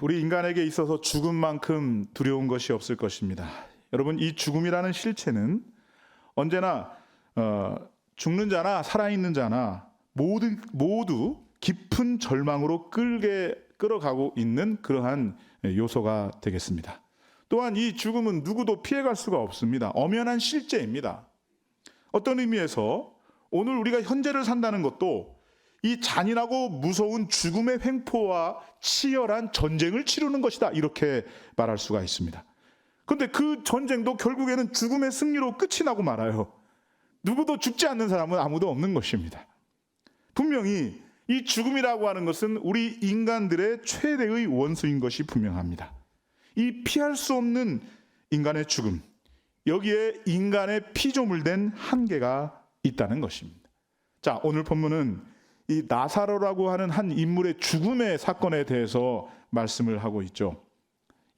우리 인간에게 있어서 죽음만큼 두려운 것이 없을 것입니다. 여러분, 이 죽음이라는 실체는 언제나 죽는 자나 살아있는 자나 모두 깊은 절망으로 끌어가고 있는 그러한 요소가 되겠습니다. 또한 이 죽음은 누구도 피해갈 수가 없습니다. 엄연한 실제입니다. 어떤 의미에서 오늘 우리가 현재를 산다는 것도 이 잔인하고 무서운 죽음의 횡포와 치열한 전쟁을 치르는 것이다, 이렇게 말할 수가 있습니다. 그런데 그 전쟁도 결국에는 죽음의 승리로 끝이 나고 말아요. 누구도 죽지 않는 사람은 아무도 없는 것입니다. 분명히 이 죽음이라고 하는 것은 우리 인간들의 최대의 원수인 것이 분명합니다. 이 피할 수 없는 인간의 죽음, 여기에 인간의 피조물된 한계가 있다는 것입니다. 자, 오늘 본문은 이 나사로라고 하는 한 인물의 죽음의 사건에 대해서 말씀을 하고 있죠.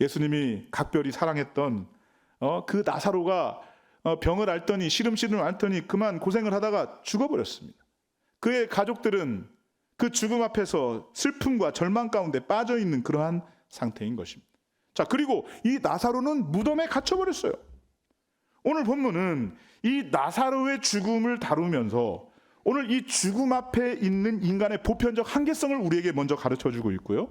예수님이 각별히 사랑했던 그 나사로가 병을 앓더니 시름시름 앓더니 그만 고생을 하다가 죽어버렸습니다. 그의 가족들은 그 죽음 앞에서 슬픔과 절망 가운데 빠져 있는 그러한 상태인 것입니다. 자, 그리고 이 나사로는 무덤에 갇혀버렸어요. 오늘 본문은 이 나사로의 죽음을 다루면서 오늘 이 죽음 앞에 있는 인간의 보편적 한계성을 우리에게 먼저 가르쳐주고 있고요.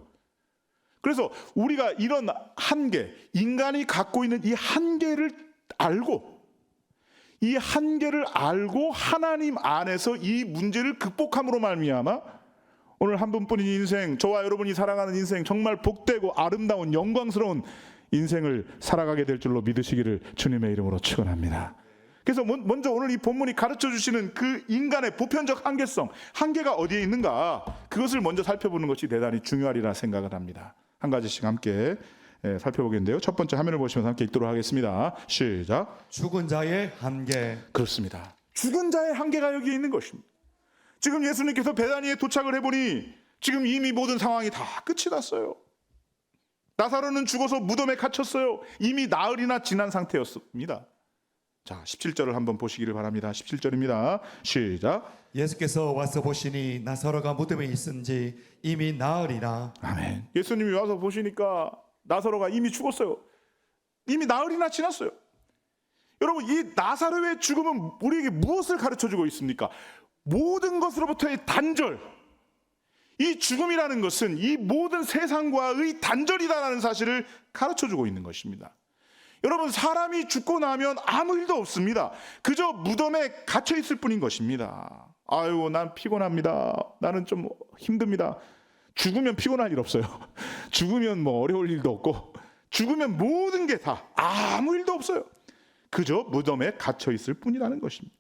그래서 우리가 이런 한계, 인간이 갖고 있는 이 한계를 알고 하나님 안에서 이 문제를 극복함으로 말미암아 오늘 한 분뿐인 인생, 저와 여러분이 살아가는 인생, 정말 복되고 아름다운 영광스러운 인생을 살아가게 될 줄로 믿으시기를 주님의 이름으로 축원합니다. 그래서 먼저 오늘 이 본문이 가르쳐 주시는 그 인간의 보편적 한계성, 한계가 어디에 있는가, 그것을 먼저 살펴보는 것이 대단히 중요하리라 생각을 합니다. 한 가지씩 함께 살펴보겠는데요. 첫 번째 화면을 보시면서 함께 읽도록 하겠습니다. 시작. 죽은 자의 한계. 그렇습니다. 죽은 자의 한계가 여기에 있는 것입니다. 지금 예수님께서 베다니에 도착을 해보니 지금 이미 모든 상황이 다 끝이 났어요. 나사로는 죽어서 무덤에 갇혔어요. 이미 나흘이나 지난 상태였습니다. 자, 17절을 한번 보시기를 바랍니다. 17절입니다. 시작. 예수께서 와서 보시니 나사로가 무덤에 있은지 이미 나흘이나. 아멘. 예수님이 와서 보시니까 나사로가 이미 죽었어요. 이미 나흘이나 지났어요. 여러분, 이 나사로의 죽음은 우리에게 무엇을 가르쳐주고 있습니까? 모든 것으로부터의 단절. 이 죽음이라는 것은 이 모든 세상과의 단절이다라는 사실을 가르쳐주고 있는 것입니다. 여러분, 사람이 죽고 나면 아무 일도 없습니다. 그저 무덤에 갇혀 있을 뿐인 것입니다. 아유, 난 피곤합니다. 나는 좀 힘듭니다. 죽으면 피곤할 일 없어요. 죽으면 뭐 어려울 일도 없고, 죽으면 모든 게 다 아무 일도 없어요. 그저 무덤에 갇혀 있을 뿐이라는 것입니다.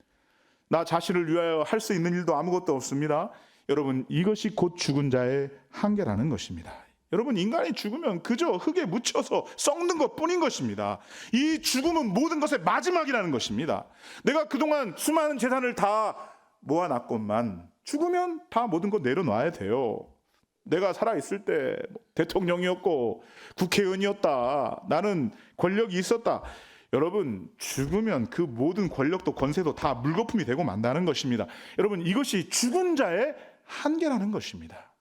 나 자신을 위하여 할 수 있는 일도 아무것도 없습니다. 여러분, 이것이 곧 죽은 자의 한계라는 것입니다. 여러분, 인간이 죽으면 그저 흙에 묻혀서 썩는 것뿐인 것입니다. 이 죽음은 모든 것의 마지막이라는 것입니다. 내가 그동안 수많은 재산을 다 모아놨건만 죽으면 다 모든 것 내려놔야 돼요. 내가 살아있을 때 대통령이었고 국회의원이었다, 나는 권력이 있었다. 여러분, 죽으면 그 모든 권력도 권세도 다 물거품이 되고 만다는 것입니다. 여러분, 이것이 죽은 자의 한계라는 것입니다.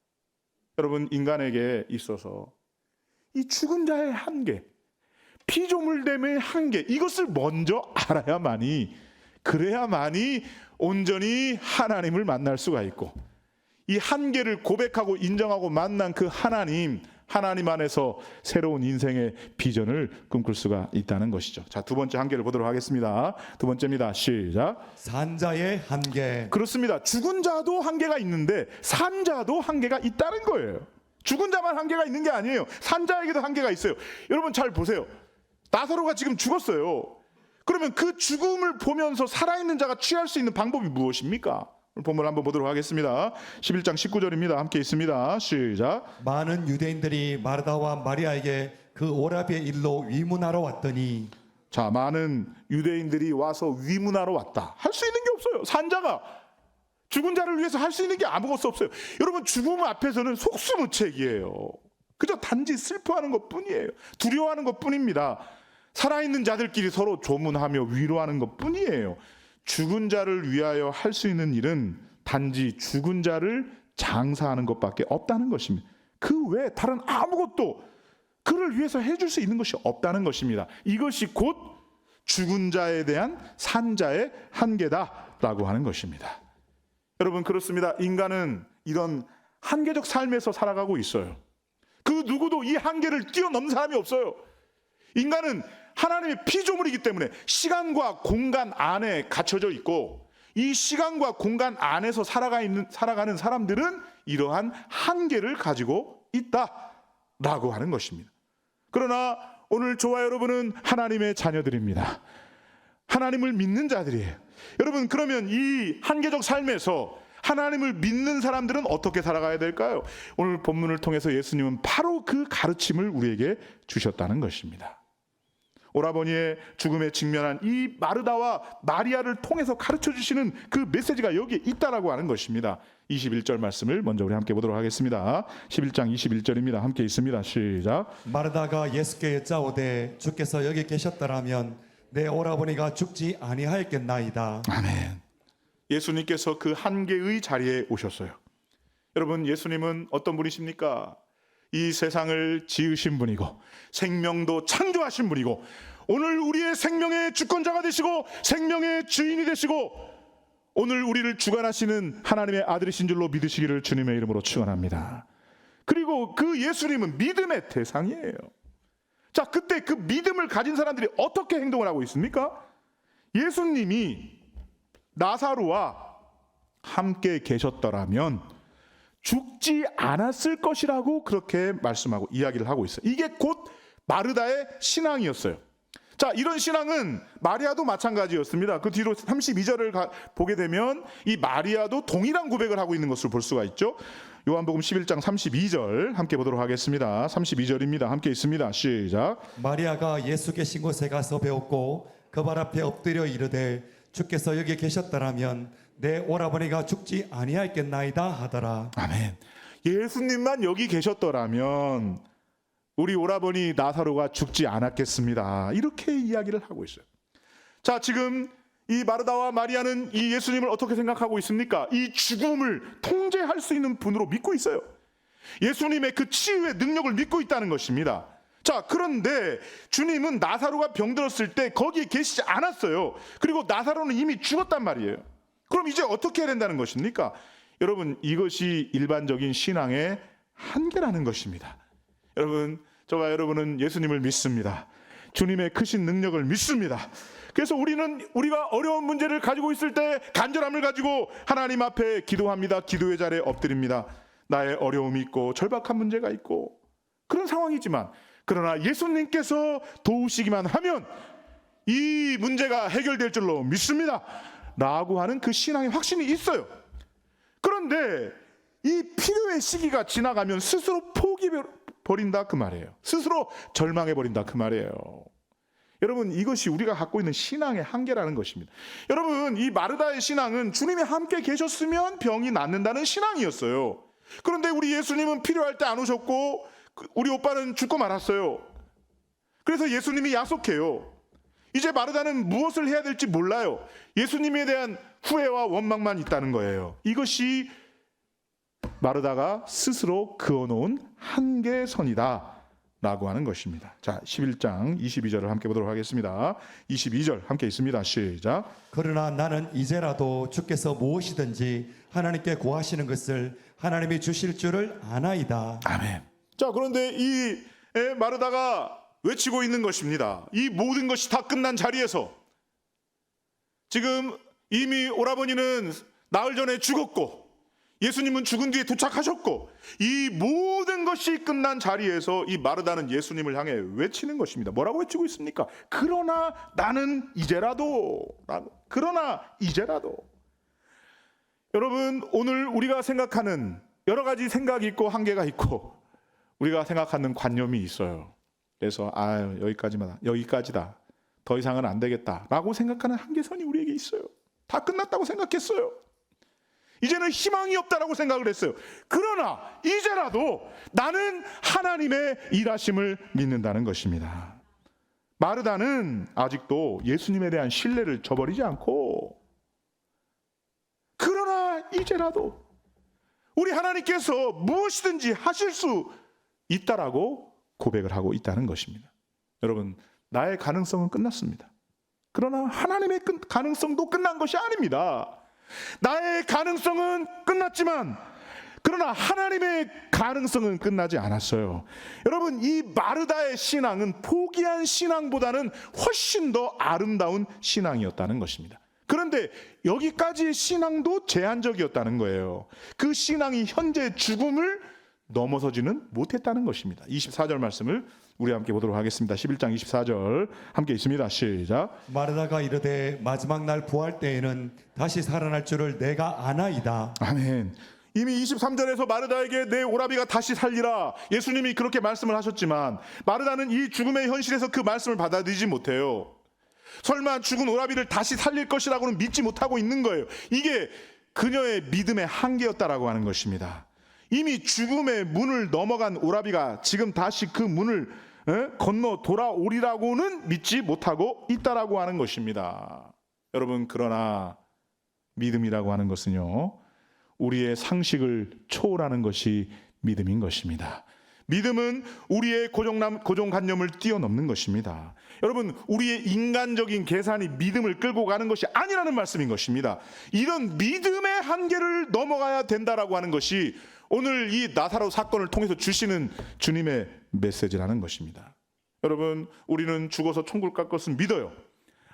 여러분, 인간에게 있어서 이 죽은 자의 한계, 피조물됨의 한계, 이것을 먼저 알아야만이, 그래야만이 온전히 하나님을 만날 수가 있고, 이 한계를 고백하고 인정하고 만난 그 하나님 안에서 새로운 인생의 비전을 꿈꿀 수가 있다는 것이죠. 자, 두 번째 한계를 보도록 하겠습니다. 두 번째입니다. 시작. 산자의 한계. 그렇습니다. 죽은 자도 한계가 있는데 산 자도 한계가 있다는 거예요. 죽은 자만 한계가 있는 게 아니에요. 산 자에게도 한계가 있어요. 여러분, 잘 보세요. 나사로가 지금 죽었어요. 그러면 그 죽음을 보면서 살아있는 자가 취할 수 있는 방법이 무엇입니까? 본문을 한번 보도록 하겠습니다. 11장 19절입니다. 함께 있습니다. 시작. 많은 유대인들이 마르다와 마리아에게 그 오라비의 일로 위문하러 왔더니. 자, 많은 유대인들이 와서 위문하러 왔다. 할 수 있는 게 없어요. 산자가 죽은 자를 위해서 할 수 있는 게 아무것도 없어요. 여러분, 죽음 앞에서는 속수무책이에요. 그저 단지 슬퍼하는 것뿐이에요. 두려워하는 것뿐입니다. 살아있는 자들끼리 서로 조문하며 위로하는 것뿐이에요. 죽은 자를 위하여 할 수 있는 일은 단지 죽은 자를 장사하는 것밖에 없다는 것입니다. 그 외에 다른 아무것도 그를 위해서 해줄 수 있는 것이 없다는 것입니다. 이것이 곧 죽은 자에 대한 산자의 한계다라고 하는 것입니다. 여러분, 그렇습니다. 인간은 이런 한계적 삶에서 살아가고 있어요. 그 누구도 이 한계를 뛰어넘는 사람이 없어요. 인간은 하나님의 피조물이기 때문에 시간과 공간 안에 갇혀져 있고, 이 시간과 공간 안에서 살아가는 사람들은 이러한 한계를 가지고 있다라고 하는 것입니다. 그러나 오늘 저와 여러분은 하나님의 자녀들입니다. 하나님을 믿는 자들이에요. 여러분, 그러면 이 한계적 삶에서 하나님을 믿는 사람들은 어떻게 살아가야 될까요? 오늘 본문을 통해서 예수님은 바로 그 가르침을 우리에게 주셨다는 것입니다. 오라버니의 죽음에 직면한 이 마르다와 마리아를 통해서 가르쳐 주시는 그 메시지가 여기에 있다라고 하는 것입니다. 21절 말씀을 먼저 우리 함께 보도록 하겠습니다. 11장 21절입니다. 함께 있습니다. 시작. 마르다가 예수께 여짜오되 주께서 여기 계셨더라면 내 오라버니가 죽지 아니하였겠나이다. 아멘. 예수님께서 그 한계의 자리에 오셨어요. 여러분, 예수님은 어떤 분이십니까? 이 세상을 지으신 분이고 생명도 창조하신 분이고 오늘 우리의 생명의 주권자가 되시고 생명의 주인이 되시고 오늘 우리를 주관하시는 하나님의 아들이신 줄로 믿으시기를 주님의 이름으로 축원합니다. 그리고 그 예수님은 믿음의 대상이에요. 자, 그때 그 믿음을 가진 사람들이 어떻게 행동을 하고 있습니까? 예수님이 나사로와 함께 계셨더라면 죽지 않았을 것이라고 그렇게 말씀하고 이야기를 하고 있어요. 이게 곧 마르다의 신앙이었어요. 자, 이런 신앙은 마리아도 마찬가지였습니다. 그 뒤로 32절을 보게 되면 이 마리아도 동일한 고백을 하고 있는 것을 볼 수가 있죠. 요한복음 11장 32절 함께 보도록 하겠습니다. 32절입니다. 함께 있습니다. 시작. 마리아가 예수 계신 곳에 가서 배웠고 그 발 앞에 엎드려 이르되 주께서 여기 계셨더라면 내 오라버니가 죽지 아니하였겠나이다 하더라. 아멘. 예수님만 여기 계셨더라면 우리 오라버니 나사로가 죽지 않았겠습니다. 이렇게 이야기를 하고 있어요. 자, 지금 이 마르다와 마리아는 이 예수님을 어떻게 생각하고 있습니까? 이 죽음을 통제할 수 있는 분으로 믿고 있어요. 예수님의 그 치유의 능력을 믿고 있다는 것입니다. 자, 그런데 주님은 나사로가 병들었을 때 거기에 계시지 않았어요. 그리고 나사로는 이미 죽었단 말이에요. 그럼 이제 어떻게 해야 된다는 것입니까? 여러분, 이것이 일반적인 신앙의 한계라는 것입니다. 여러분, 저와 여러분은 예수님을 믿습니다. 주님의 크신 능력을 믿습니다. 그래서 우리가 어려운 문제를 가지고 있을 때 간절함을 가지고 하나님 앞에 기도합니다. 기도의 자리에 엎드립니다. 나의 어려움이 있고 절박한 문제가 있고 그런 상황이지만, 그러나 예수님께서 도우시기만 하면 이 문제가 해결될 줄로 믿습니다 라고 하는 그 신앙의 확신이 있어요. 그런데 이 필요의 시기가 지나가면 스스로 포기해버린다 그 말이에요. 스스로 절망해버린다 그 말이에요. 여러분, 이것이 우리가 갖고 있는 신앙의 한계라는 것입니다. 여러분, 이 마르다의 신앙은 주님이 함께 계셨으면 병이 낫는다는 신앙이었어요. 그런데 우리 예수님은 필요할 때 안 오셨고 우리 오빠는 죽고 말았어요. 그래서 예수님이 야속해요. 이제 마르다는 무엇을 해야 될지 몰라요. 예수님에 대한 후회와 원망만 있다는 거예요. 이것이 마르다가 스스로 그어놓은 한계선이다 라고 하는 것입니다. 자, 11장 22절을 함께 보도록 하겠습니다. 22절 함께 있습니다. 시작. 그러나 나는 이제라도 주께서 무엇이든지 하나님께 구하시는 것을 하나님이 주실 줄을 아나이다. 아멘. 자, 그런데 이 마르다가 외치고 있는 것입니다. 이 모든 것이 다 끝난 자리에서 지금 이미 오라버니는 나흘 전에 죽었고 예수님은 죽은 뒤에 도착하셨고 이 모든 것이 끝난 자리에서 이 마르다는 예수님을 향해 외치는 것입니다. 뭐라고 외치고 있습니까? 그러나 나는 이제라도, 그러나 이제라도. 여러분, 오늘 우리가 생각하는 여러 가지 생각이 있고 한계가 있고 우리가 생각하는 관념이 있어요. 그래서 여기까지다, 더 이상은 안 되겠다라고 생각하는 한계선이 우리에게 있어요. 다 끝났다고 생각했어요. 이제는 희망이 없다라고 생각을 했어요. 그러나 이제라도 나는 하나님의 일하심을 믿는다는 것입니다. 마르다는 아직도 예수님에 대한 신뢰를 저버리지 않고, 그러나 이제라도 우리 하나님께서 무엇이든지 하실 수 있다라고 고백을 하고 있다는 것입니다. 여러분, 나의 가능성은 끝났습니다. 그러나 하나님의 가능성도 끝난 것이 아닙니다. 나의 가능성은 끝났지만 그러나 하나님의 가능성은 끝나지 않았어요. 여러분, 이 마르다의 신앙은 포기한 신앙보다는 훨씬 더 아름다운 신앙이었다는 것입니다. 그런데 여기까지의 신앙도 제한적이었다는 거예요. 그 신앙이 현재 죽음을 넘어서지는 못했다는 것입니다. 24절 말씀을 우리 함께 보도록 하겠습니다. 11장 24절 함께 있습니다. 시작. 마르다가 이르되 마지막 날 부활 때에는 다시 살아날 줄을 내가 아나이다. 아멘. 이미 23절에서 마르다에게 내 오라비가 다시 살리라, 예수님이 그렇게 말씀을 하셨지만 마르다는 이 죽음의 현실에서 그 말씀을 받아들이지 못해요. 설마 죽은 오라비를 다시 살릴 것이라고는 믿지 못하고 있는 거예요. 이게 그녀의 믿음의 한계였다라고 하는 것입니다. 이미 죽음의 문을 넘어간 오라비가 지금 다시 그 문을 건너 돌아오리라고는 믿지 못하고 있다라고 하는 것입니다. 여러분, 그러나 믿음이라고 하는 것은요, 우리의 상식을 초월하는 것이 믿음인 것입니다. 믿음은 우리의 고정관념을 뛰어넘는 것입니다. 여러분, 우리의 인간적인 계산이 믿음을 끌고 가는 것이 아니라는 말씀인 것입니다. 이런 믿음의 한계를 넘어가야 된다라고 하는 것이 오늘 이 나사로 사건을 통해서 주시는 주님의 메시지라는 것입니다. 여러분, 우리는 죽어서 천국 갈 것은 믿어요.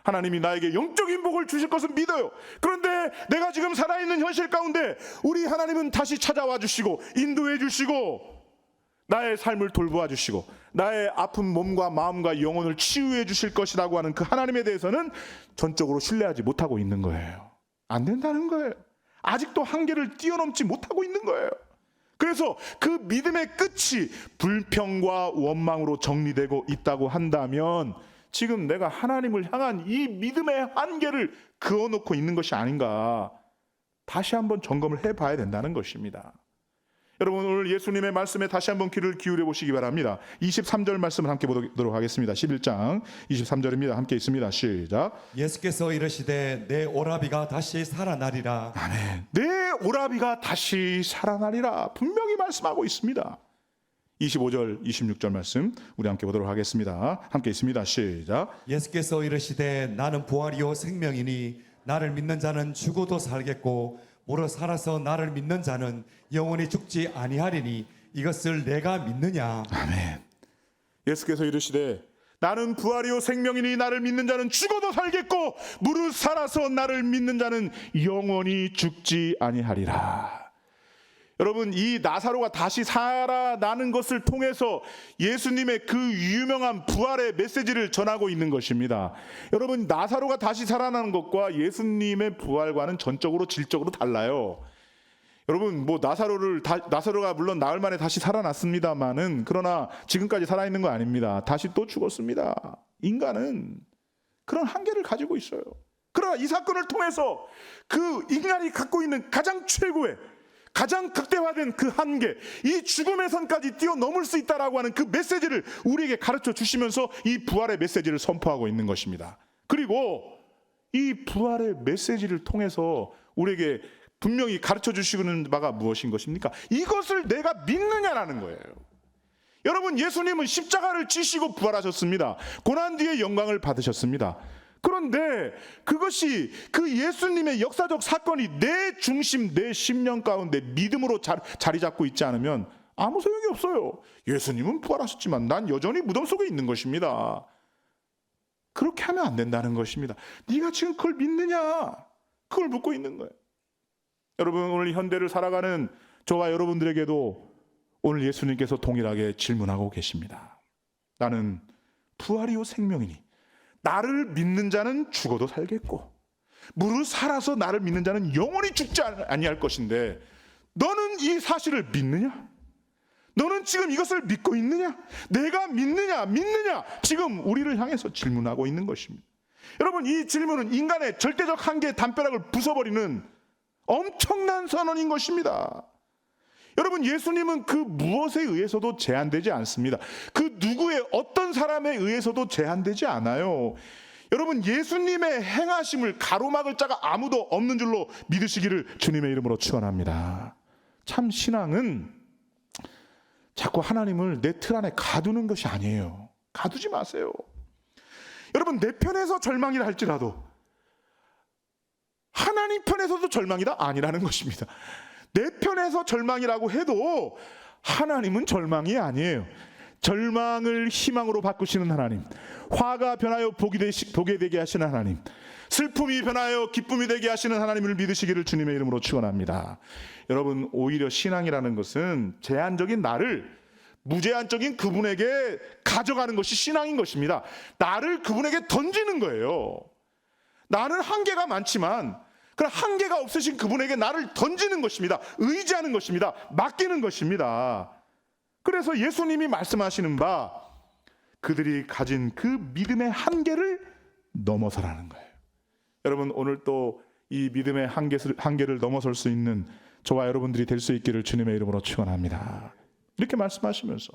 하나님이 나에게 영적인 복을 주실 것은 믿어요. 그런데 내가 지금 살아있는 현실 가운데 우리 하나님은 다시 찾아와 주시고 인도해 주시고 나의 삶을 돌보아 주시고 나의 아픈 몸과 마음과 영혼을 치유해 주실 것이라고 하는 그 하나님에 대해서는 전적으로 신뢰하지 못하고 있는 거예요. 안 된다는 거예요. 아직도 한계를 뛰어넘지 못하고 있는 거예요. 그래서 그 믿음의 끝이 불평과 원망으로 정리되고 있다고 한다면 지금 내가 하나님을 향한 이 믿음의 한계를 그어놓고 있는 것이 아닌가, 다시 한번 점검을 해봐야 된다는 것입니다. 여러분, 오늘 예수님의 말씀에 다시 한번 귀를 기울여 보시기 바랍니다. 23절 말씀을 함께 보도록 하겠습니다. 11장 23절입니다. 함께 있습니다. 시작. 예수께서 이르시되 내 오라비가 다시 살아나리라. 아멘. 내 오라비가 다시 살아나리라 분명히 말씀하고 있습니다. 25절 26절 말씀 우리 함께 보도록 하겠습니다. 함께 있습니다. 시작. 예수께서 이르시되 나는 부활이요 생명이니 나를 믿는 자는 죽어도 살겠고 무릇 살아서 나를 믿는 자는 영원히 죽지 아니하리니 이것을 내가 믿느냐. 아멘. 예수께서 이르시되 나는 부활이요 생명이니 나를 믿는 자는 죽어도 살겠고 무릇 살아서 나를 믿는 자는 영원히 죽지 아니하리라. 여러분, 이 나사로가 다시 살아나는 것을 통해서 예수님의 그 유명한 부활의 메시지를 전하고 있는 것입니다. 여러분, 나사로가 다시 살아나는 것과 예수님의 부활과는 전적으로 질적으로 달라요. 여러분, 뭐 나사로가 물론 나흘 만에 다시 살아났습니다만은 그러나 지금까지 살아있는 거 아닙니다. 다시 또 죽었습니다. 인간은 그런 한계를 가지고 있어요. 그러나 이 사건을 통해서 그 인간이 갖고 있는 가장 최고의 가장 극대화된 그 한계, 이 죽음의 선까지 뛰어넘을 수 있다라고 하는 그 메시지를 우리에게 가르쳐 주시면서 이 부활의 메시지를 선포하고 있는 것입니다. 그리고 이 부활의 메시지를 통해서 우리에게 분명히 가르쳐 주시는 바가 무엇인 것입니까? 이것을 내가 믿느냐라는 거예요. 여러분, 예수님은 십자가를 지시고 부활하셨습니다. 고난 뒤에 영광을 받으셨습니다. 그런데 그것이 그 예수님의 역사적 사건이 내 중심, 내 심령 가운데 믿음으로 자리 잡고 있지 않으면 아무 소용이 없어요. 예수님은 부활하셨지만 난 여전히 무덤 속에 있는 것입니다. 그렇게 하면 안 된다는 것입니다. 네가 지금 그걸 믿느냐? 그걸 묻고 있는 거예요. 여러분, 오늘 현대를 살아가는 저와 여러분들에게도 오늘 예수님께서 동일하게 질문하고 계십니다. 나는 부활이요 생명이니 나를 믿는 자는 죽어도 살겠고 무릇 살아서 나를 믿는 자는 영원히 죽지 아니할 것인데 너는 이 사실을 믿느냐? 너는 지금 이것을 믿고 있느냐? 내가 믿느냐? 지금 우리를 향해서 질문하고 있는 것입니다. 여러분, 이 질문은 인간의 절대적 한계의 담벼락을 부숴버리는 엄청난 선언인 것입니다. 여러분, 예수님은 그 무엇에 의해서도 제한되지 않습니다. 그 누구의 어떤 사람에 의해서도 제한되지 않아요. 여러분, 예수님의 행하심을 가로막을 자가 아무도 없는 줄로 믿으시기를 주님의 이름으로 축원합니다. 참 신앙은 자꾸 하나님을 내 틀 안에 가두는 것이 아니에요. 가두지 마세요. 여러분, 내 편에서 절망이라 할지라도 하나님 편에서도 절망이다? 아니라는 것입니다. 내 편에서 절망이라고 해도 하나님은 절망이 아니에요. 절망을 희망으로 바꾸시는 하나님, 화가 변하여 복이 되게 하시는 하나님, 슬픔이 변하여 기쁨이 되게 하시는 하나님을 믿으시기를 주님의 이름으로 축원합니다. 여러분, 오히려 신앙이라는 것은 제한적인 나를 무제한적인 그분에게 가져가는 것이 신앙인 것입니다. 나를 그분에게 던지는 거예요. 나는 한계가 많지만 그런 한계가 없으신 그분에게 나를 던지는 것입니다. 의지하는 것입니다. 맡기는 것입니다. 그래서 예수님이 말씀하시는 바 그들이 가진 그 믿음의 한계를 넘어서라는 거예요. 여러분, 오늘 또 이 믿음의 한계를 넘어설 수 있는 저와 여러분들이 될 수 있기를 주님의 이름으로 축원합니다. 이렇게 말씀하시면서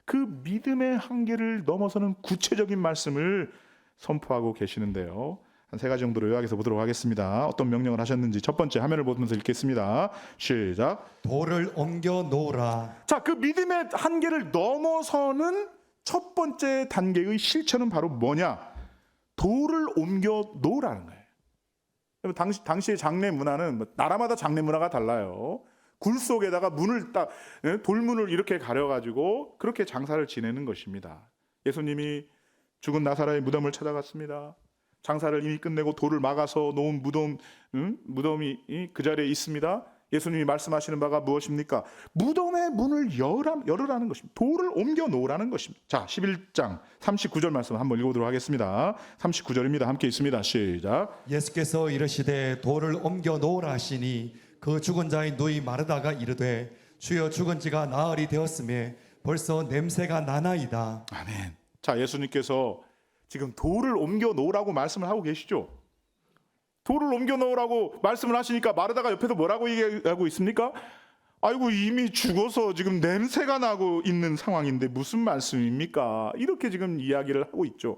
그 믿음의 한계를 넘어서는 구체적인 말씀을 선포하고 계시는데요. 한 3가지 정도로 요약해서 보도록 하겠습니다. 어떤 명령을 하셨는지 첫 번째, 화면을 보면서 읽겠습니다. 시작. 돌을 옮겨 놓으라. 자, 그 믿음의 한계를 넘어서는 첫 번째 단계의 실천은 바로 뭐냐? 돌을 옮겨 놓으라는 거예요. 당시의 장례 문화는 나라마다 장례 문화가 달라요. 굴 속에다가 문을 딱 돌문을 이렇게 가려가지고 그렇게 장사를 지내는 것입니다. 예수님이 죽은 나사로의 무덤을 찾아갔습니다. 장사를 이미 끝내고 돌을 막아서 놓은 무덤이 그 자리에 있습니다. 예수님이 말씀하시는 바가 무엇입니까? 무덤의 문을 열으라는 것입니다. 돌을 옮겨 놓으라는 것입니다. 자, 11장 39절 말씀 한번 읽어보도록 하겠습니다. 39절입니다. 함께 있습니다. 시작. 예수께서 이르시되 돌을 옮겨 놓으라 하시니 그 죽은 자의 누이 마르다가 이르되 주여 죽은 지가 나흘이 되었음에 벌써 냄새가 나나이다. 아멘. 자, 예수님께서 지금 돌을 옮겨 놓으라고 말씀을 하고 계시죠. 돌을 옮겨 놓으라고 말씀을 하시니까 마르다가 옆에서 뭐라고 얘기하고 있습니까? 아이고, 이미 죽어서 지금 냄새가 나고 있는 상황인데 무슨 말씀입니까? 이렇게 지금 이야기를 하고 있죠.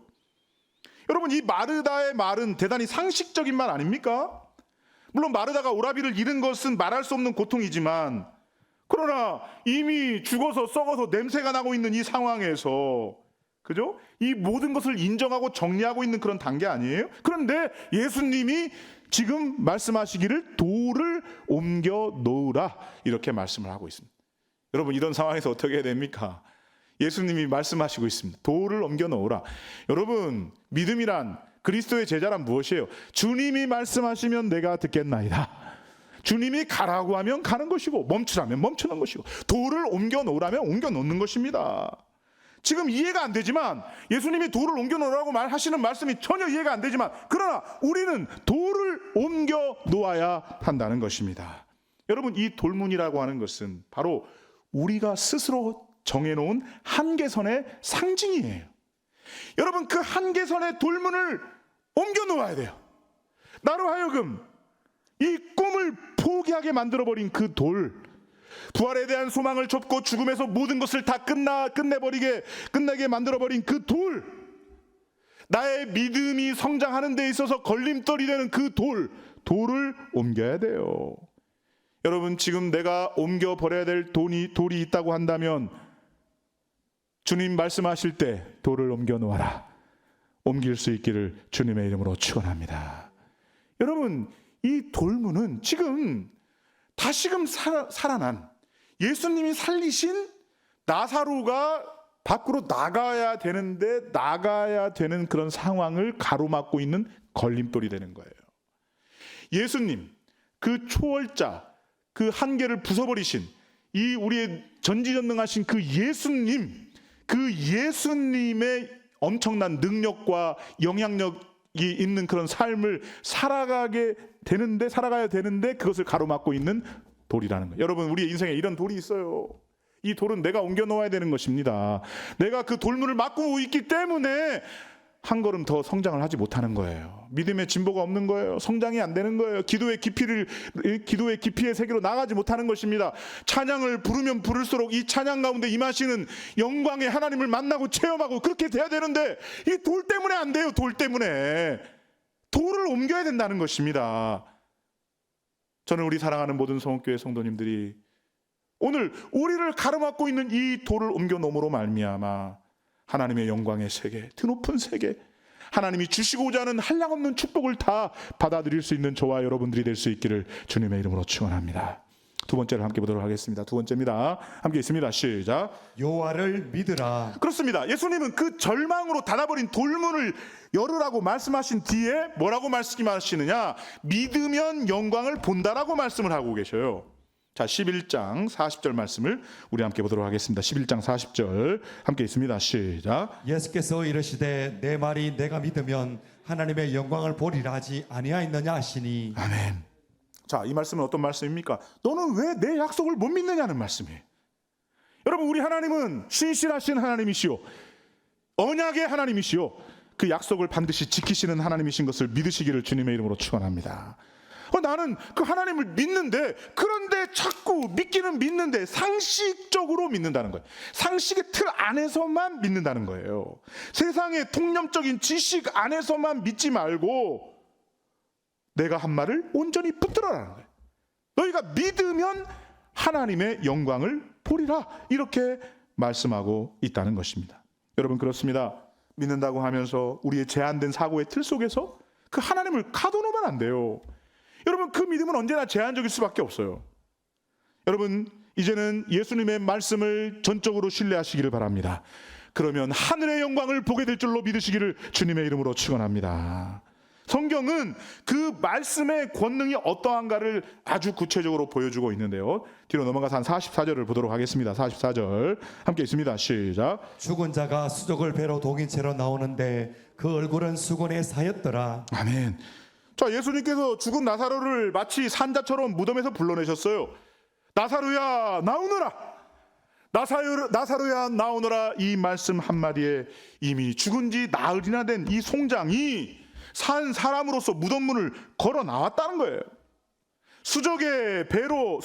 여러분, 이 마르다의 말은 대단히 상식적인 말 아닙니까? 물론 마르다가 오라비를 잃은 것은 말할 수 없는 고통이지만, 그러나 이미 죽어서 썩어서 냄새가 나고 있는 이 상황에서, 그죠? 이 모든 것을 인정하고 정리하고 있는 그런 단계 아니에요? 그런데 예수님이 지금 말씀하시기를 돌을 옮겨 놓으라, 이렇게 말씀을 하고 있습니다. 여러분, 이런 상황에서 어떻게 해야 됩니까? 예수님이 말씀하시고 있습니다. 돌을 옮겨 놓으라. 여러분, 믿음이란, 그리스도의 제자란 무엇이에요? 주님이 말씀하시면 내가 듣겠나이다. 주님이 가라고 하면 가는 것이고 멈추라면 멈추는 것이고 돌을 옮겨 놓으라면 옮겨 놓는 것입니다. 지금 이해가 안 되지만, 예수님이 돌을 옮겨 놓으라고 말하시는 말씀이 전혀 이해가 안 되지만, 그러나 우리는 돌을 옮겨 놓아야 한다는 것입니다. 여러분, 이 돌문이라고 하는 것은 바로 우리가 스스로 정해놓은 한계선의 상징이에요. 여러분, 그 한계선의 돌문을 옮겨 놓아야 돼요. 나로 하여금 이 꿈을 포기하게 만들어버린 그 돌, 부활에 대한 소망을 접고 죽음에서 모든 것을 다 끝내게 만들어버린 그 돌, 나의 믿음이 성장하는 데 있어서 걸림돌이 되는 그 돌을 옮겨야 돼요. 여러분, 지금 내가 옮겨버려야 될 돌이 있다고 한다면 주님 말씀하실 때 돌을 옮겨 놓아라, 옮길 수 있기를 주님의 이름으로 축원합니다. 여러분, 이 돌문은 지금 다시금 살아난 예수님이 살리신 나사로가 밖으로 나가야 되는 그런 상황을 가로막고 있는 걸림돌이 되는 거예요. 예수님, 그 초월자, 그 한계를 부숴버리신 이 우리의 전지전능하신 그 예수님의 엄청난 능력과 영향력이 있는 그런 삶을 살아가야 되는데 그것을 가로막고 있는 돌이라는 거예요. 여러분, 우리의 인생에 이런 돌이 있어요. 이 돌은 내가 옮겨 놓아야 되는 것입니다. 내가 그 돌문을 막고 있기 때문에 한 걸음 더 성장을 하지 못하는 거예요. 믿음의 진보가 없는 거예요. 성장이 안 되는 거예요. 기도의 깊이의 세계로 나가지 못하는 것입니다. 찬양을 부르면 부를수록 이 찬양 가운데 임하시는 영광의 하나님을 만나고 체험하고 그렇게 돼야 되는데, 이 돌 때문에 안 돼요. 돌 때문에 돌을 옮겨야 된다는 것입니다. 저는 우리 사랑하는 모든 성읍교회 성도님들이 오늘 우리를 가로막고 있는 이 돌을 옮겨 놓음으로 말미암아 하나님의 영광의 세계, 드높은 세계, 하나님이 주시고자 하는 한량없는 축복을 다 받아들일 수 있는 저와 여러분들이 될 수 있기를 주님의 이름으로 축원합니다. 두 번째를 함께 보도록 하겠습니다. 두 번째입니다. 함께 있습니다. 시작. 여호와를 믿으라. 그렇습니다. 예수님은 그 절망으로 닫아버린 돌문을 열으라고 말씀하신 뒤에 뭐라고 말씀하시느냐? 믿으면 영광을 본다라고 말씀을 하고 계셔요. 자, 11장 40절 말씀을 우리 함께 보도록 하겠습니다. 11장 40절 함께 있습니다. 시작. 예수께서 이르시되 내 말이 내가 믿으면 하나님의 영광을 보리라 하지 아니하였느냐 하시니. 아멘. 자, 이 말씀은 어떤 말씀입니까? 너는 왜 내 약속을 못 믿느냐는 말씀이에요. 여러분, 우리 하나님은 신실하신 하나님이시오, 언약의 하나님이시오, 그 약속을 반드시 지키시는 하나님이신 것을 믿으시기를 주님의 이름으로 축원합니다. 나는 그 하나님을 믿는데, 그런데 자꾸 믿기는 믿는데 상식적으로 믿는다는 거예요. 상식의 틀 안에서만 믿는다는 거예요. 세상의 통념적인 지식 안에서만 믿지 말고 내가 한 말을 온전히 붙들어라는 거예요. 너희가 믿으면 하나님의 영광을 보리라, 이렇게 말씀하고 있다는 것입니다. 여러분, 그렇습니다. 믿는다고 하면서 우리의 제한된 사고의 틀 속에서 그 하나님을 가둬놓으면 안 돼요. 여러분, 그 믿음은 언제나 제한적일 수밖에 없어요. 여러분, 이제는 예수님의 말씀을 전적으로 신뢰하시기를 바랍니다. 그러면 하늘의 영광을 보게 될 줄로 믿으시기를 주님의 이름으로 축원합니다. 성경은 그 말씀의 권능이 어떠한가를 아주 구체적으로 보여주고 있는데요. 뒤로 넘어가서 한 44절을 보도록 하겠습니다. 44절 함께 있습니다. 시작. 죽은 자가 수족을 배로 동인 채로 나오는데 그 얼굴은 수건에 사였더라. 아멘. 자, 예수님께서 죽은 나사로를 마치 산자처럼 무덤에서 불러내셨어요. 나사로야 나오너라, 나사로야 나오너라. 이 말씀 한마디에 이미 죽은 지 나흘이나 된 이 송장이 산 사람으로서 무덤문을 걸어 나왔다는 거예요. 수족을 배로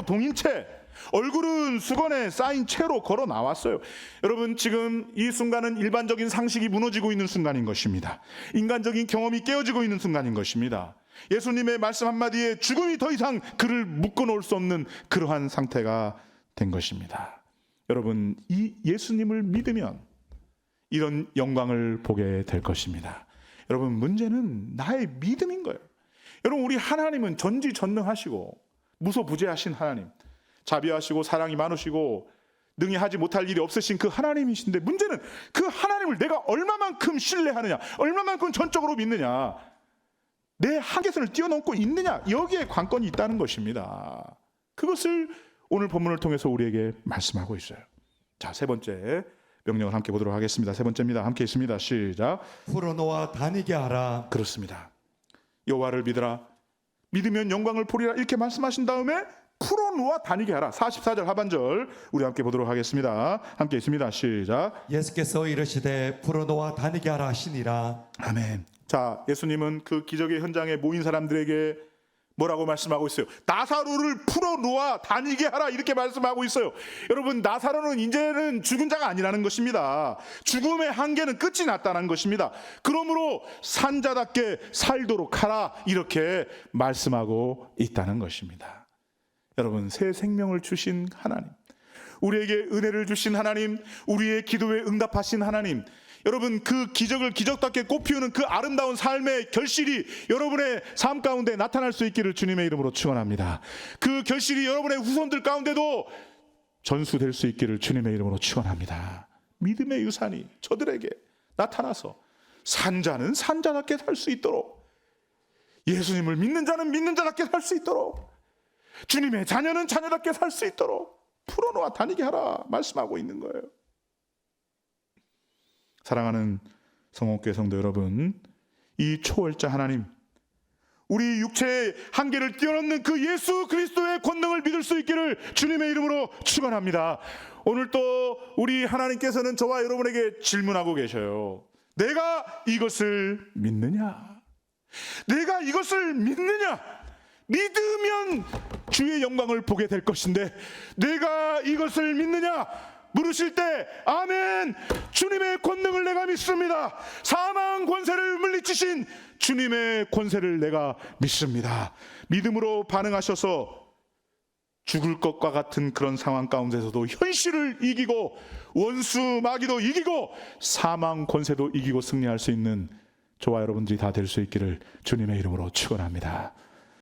동인 채, 얼굴은 수건에 쌓인 채로 걸어 나왔어요. 여러분, 지금 이 순간은 일반적인 상식이 무너지고 있는 순간인 것입니다. 인간적인 경험이 깨어지고 있는 순간인 것입니다. 예수님의 말씀 한마디에 죽음이 더 이상 그를 묶어놓을 수 없는 그러한 상태가 된 것입니다. 여러분, 이 예수님을 믿으면 이런 영광을 보게 될 것입니다. 여러분, 문제는 나의 믿음인 거예요. 여러분, 우리 하나님은 전지전능하시고 무소부재하신 하나님, 자비하시고 사랑이 많으시고 능히 하지 못할 일이 없으신 그 하나님이신데, 문제는 그 하나님을 내가 얼마만큼 신뢰하느냐, 얼마만큼 전적으로 믿느냐, 내 한계선을 뛰어넘고 있느냐, 여기에 관건이 있다는 것입니다. 그것을 오늘 본문을 통해서 우리에게 말씀하고 있어요. 자, 세 번째 명령을 함께 보도록 하겠습니다. 세 번째입니다. 함께 있습니다. 시작. 풀어놓아 다니게 하라. 그렇습니다. 여호와를 믿으라, 믿으면 영광을 보리라, 이렇게 말씀하신 다음에 풀어놓아 다니게 하라. 44절 하반절 우리 함께 보도록 하겠습니다. 함께 있습니다. 시작. 예수께서 이르시되 풀어놓아 다니게 하라 하시니라. 아멘. 자, 예수님은 그 기적의 현장에 모인 사람들에게 뭐라고 말씀하고 있어요? 나사로를 풀어놓아 다니게 하라, 이렇게 말씀하고 있어요. 여러분, 나사로는 이제는 죽은 자가 아니라는 것입니다. 죽음의 한계는 끝이 났다는 것입니다. 그러므로 산자답게 살도록 하라, 이렇게 말씀하고 있다는 것입니다. 여러분, 새 생명을 주신 하나님, 우리에게 은혜를 주신 하나님, 우리의 기도에 응답하신 하나님, 여러분, 그 기적을 기적답게 꽃피우는 그 아름다운 삶의 결실이 여러분의 삶 가운데 나타날 수 있기를 주님의 이름으로 축원합니다. 그 결실이 여러분의 후손들 가운데도 전수될 수 있기를 주님의 이름으로 축원합니다. 믿음의 유산이 저들에게 나타나서 산자는 산자답게 살 수 있도록, 예수님을 믿는 자는 믿는 자답게 살 수 있도록, 주님의 자녀는 자녀답게 살 수 있도록 풀어놓아 다니게 하라 말씀하고 있는 거예요. 사랑하는 성원교회 성도 여러분, 이 초월자 하나님, 우리 육체의 한계를 뛰어넘는 그 예수 그리스도의 권능을 믿을 수 있기를 주님의 이름으로 축원합니다. 오늘 또 우리 하나님께서는 저와 여러분에게 질문하고 계셔요. 내가 이것을 믿느냐? 내가 이것을 믿느냐? 믿으면 주의 영광을 보게 될 것인데 내가 이것을 믿느냐? 물으실 때 아멘, 주님의 권능을 내가 믿습니다. 사망 권세를 물리치신 주님의 권세를 내가 믿습니다. 믿음으로 반응하셔서 죽을 것과 같은 그런 상황 가운데서도 현실을 이기고 원수 마귀도 이기고 사망 권세도 이기고 승리할 수 있는 저와 여러분들이 다 될 수 있기를 주님의 이름으로 축원합니다.